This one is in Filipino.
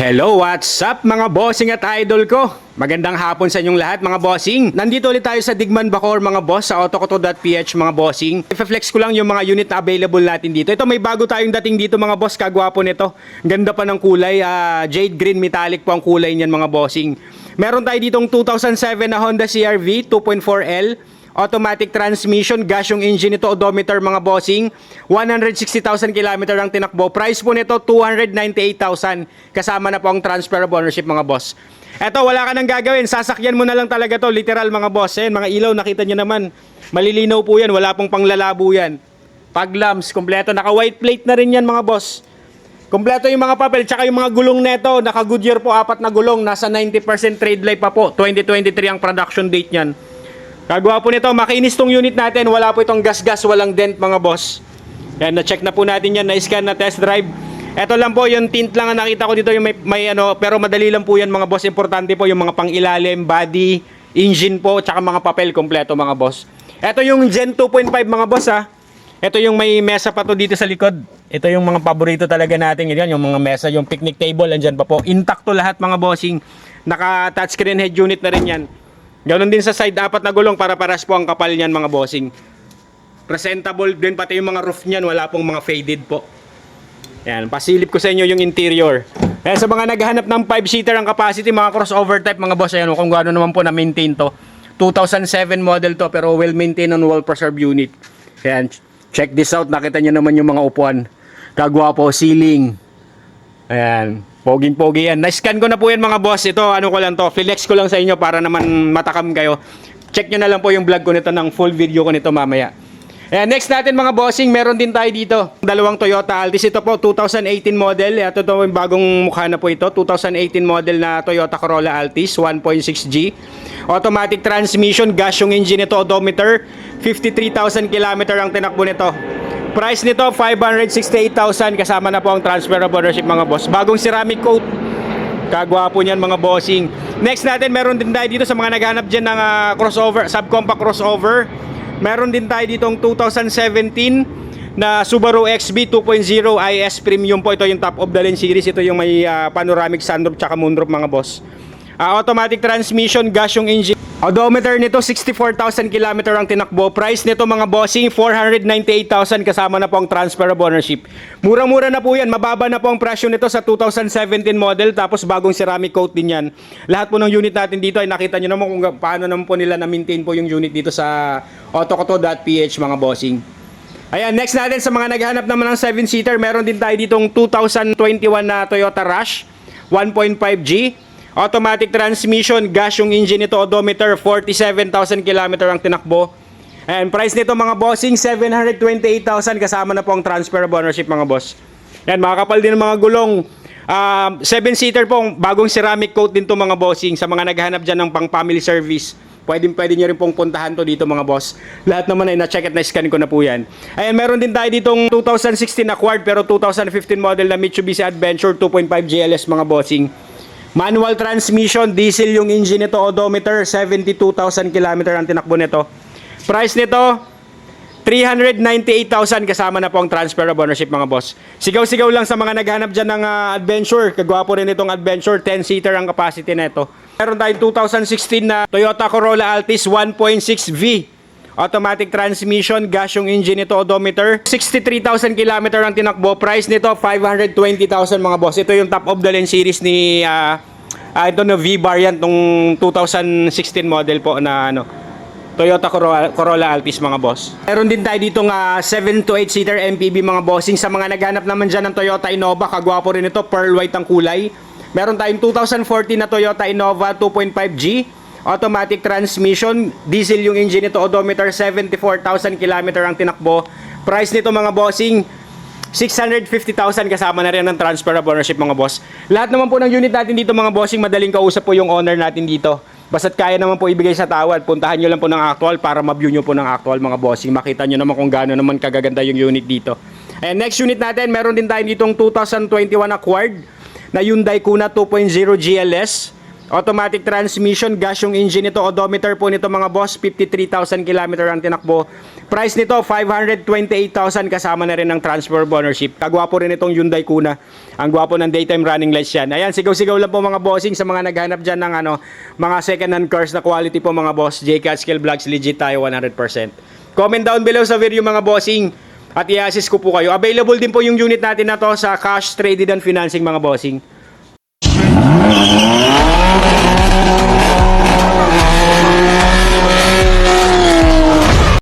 Hello, what's up mga bossing at idol ko? Magandang hapon sa inyong lahat mga bossing. Nandito ulit tayo sa Digman Bacoor mga boss sa autokoto.ph mga bossing. I-flex ko lang yung mga unit na available natin dito. Ito may bago tayong dating dito mga boss, kagwapo nito. Ganda pa ng kulay, jade green metallic po ang kulay niyan mga bossing. Meron tayo ditong 2007 na Honda CR-V 2.4L. Automatic transmission, gas yung engine nito, odometer mga bossing. 160,000 km ang tinakbo. Price po nito 298,000. Kasama na po ang transfer of ownership mga boss. Eto, wala ka nang gagawin. Sasakyan mo na lang talaga to, literal mga boss. Ayan, mga ilaw, nakita nyo naman. Malilinaw po yan, wala pong panglalabo yan. Pag lamps, kompleto. Naka white plate na rin yan mga boss. Kompleto yung mga papel, tsaka yung mga gulong neto. Naka Goodyear po, 4 na gulong. Nasa 90% trade life pa po. 2023 ang production date nyan. Kagwapo nito, makinis tong unit natin. Wala po itong gas-gas, walang dent mga boss. Yan, na-check na po natin yan, na-scan, na test drive. Ito lang po, yung tint lang ang nakita ko dito, yung may ano, pero madali lang po yan mga boss. Importante po yung mga pang-ilalim, body, engine po, tsaka mga papel kompleto mga boss. Ito yung Gen 2.5 mga boss ha. Ito yung may mesa pa to dito sa likod. Ito yung mga paborito talaga natin. Yan, yung mga mesa, yung picnic table, andyan pa po. Intact to lahat mga bossing. Naka touchscreen head unit na rin yan. Ganoon din sa side, 4 na gulong para paras po ang kapal niyan mga bossing. Presentable din pati yung mga roof niyan, wala pong mga faded po. Yan, pasilip ko sa inyo yung interior. Kaya sa mga naghahanap ng 5-seater ang capacity, mga crossover type mga boss, ayan kung gaano naman po na maintain to. 2007 model to pero well maintained on well preserved unit. Ayan, check this out, nakita niyo naman yung mga upuan. Kagwapo, ceiling. Ayan, poging-pogi yan. Na-scan ko na po yan mga boss. Ito, ano ko lang to, flex ko lang sa inyo para naman matakam kayo. Check nyo na lang po yung vlog ko nito ng full video ko nito mamaya. Ayan, next natin mga bossing, meron din tayo dito. Dalawang Toyota Altis. Ito po, 2018 model. Ito to, yung bagong mukha na po ito. 2018 model na Toyota Corolla Altis, 1.6G. Automatic transmission, gas yung engine nito, odometer. 53,000 km ang tinakbo nito. Price nito 568,000 kasama na po ang transfer of ownership mga boss. Bagong ceramic coat. Kagwapo niyan mga bossing. Next natin meron din tayo dito sa mga naghanap diyan ng crossover, subcompact crossover. Meron din tayo ditong 2017 na Subaru XB 2.0 IS Premium po. Ito yung top of the line series. Ito yung may panoramic sunroof tsaka moonroof mga boss. Automatic transmission, gas yung engine. Odometer nito 64,000 km ang tinakbo. Price nito mga bossing 498,000 kasama na po ang transfer of ownership. Murang-mura na po yan. Mababa na po ang presyo nito sa 2017 model tapos bagong ceramic coat din yan. Lahat po ng unit natin dito ay nakita nyo naman kung paano naman po nila na-maintain po yung unit dito sa autokoto.ph mga bossing. Ayan, next natin sa mga naghahanap naman ng 7-seater, meron din tayo ditong 2021 na Toyota Rush 1.5G. Automatic transmission, gas yung engine nito, odometer, 47,000 km ang tinakbo. And price nito mga bossing, 728,000 kasama na po ang transfer of ownership mga boss. Yan, makakapal din ng mga gulong. 7-seater po, bagong ceramic coat din to mga bossing. Sa mga naghahanap dyan ng pang family service, pwede nyo rin pong puntahan to dito mga boss. Lahat naman ay na-check at na-scan ko na po yan. Ayan, meron din tayo ditong 2016 acquired pero 2015 model na Mitsubishi Adventure 2.5 GLS mga bossing. Manual transmission, diesel yung engine nito, odometer, 72,000 km ang tinakbo nito. Price nito, 398,000 kasama na po ang transfer of ownership mga boss. Sigaw-sigaw lang sa mga naghanap dyan ng Adventure. Kagwapo rin itong Adventure, 10-seater ang capacity nito. Meron tayong 2016 na Toyota Corolla Altis 1.6V. Automatic transmission, gas yung engine nito, odometer. 63,000 km ang tinakbo. Price nito, 520,000 mga boss. Ito yung top of the line series ni ito na V-variant nung 2016 model po na ano, Toyota Corolla Altis mga boss. Meron din tayo ditong 7 to 8 seater MPV mga bossing. Sa mga naghanap naman dyan ng Toyota Innova, kagwapo rin ito, pearl white ang kulay. Meron tayong 2014 na Toyota Innova 2.5G. Automatic transmission, diesel yung engine nito, odometer, 74,000 km ang tinakbo. Price nito mga bossing, 650,000 kasama na rin ang transfer of ownership mga boss. Lahat naman po ng unit natin dito mga bossing, madaling kausap po yung owner natin dito. Basta't kaya naman po ibigay sa tawad, puntahan nyo lang po ng actual para ma-view nyo po ng actual mga bossing. Makita nyo naman kung gaano naman kagaganda yung unit dito. And next unit natin, meron din tayo ditong 2021 acquired na Hyundai Kona 2.0 GLS. Automatic transmission, gas yung engine nito, odometer po nito mga boss, 53,000 km ang tinakbo. Price nito, 528,000 kasama na rin ng transfer of ownership. Kagwapo rin itong Hyundai Kona. Ang gwapo ng daytime running lights yan. Ayan, sigaw-sigaw lang po mga bossing sa mga naghanap dyan ng mga second-hand cars na quality po mga boss. JCat Skill Vlogs, legit tayo 100%. Comment down below sa video mga bossing at i-assist ko po kayo. Available din po yung unit natin na to sa cash, traded and financing mga bossing.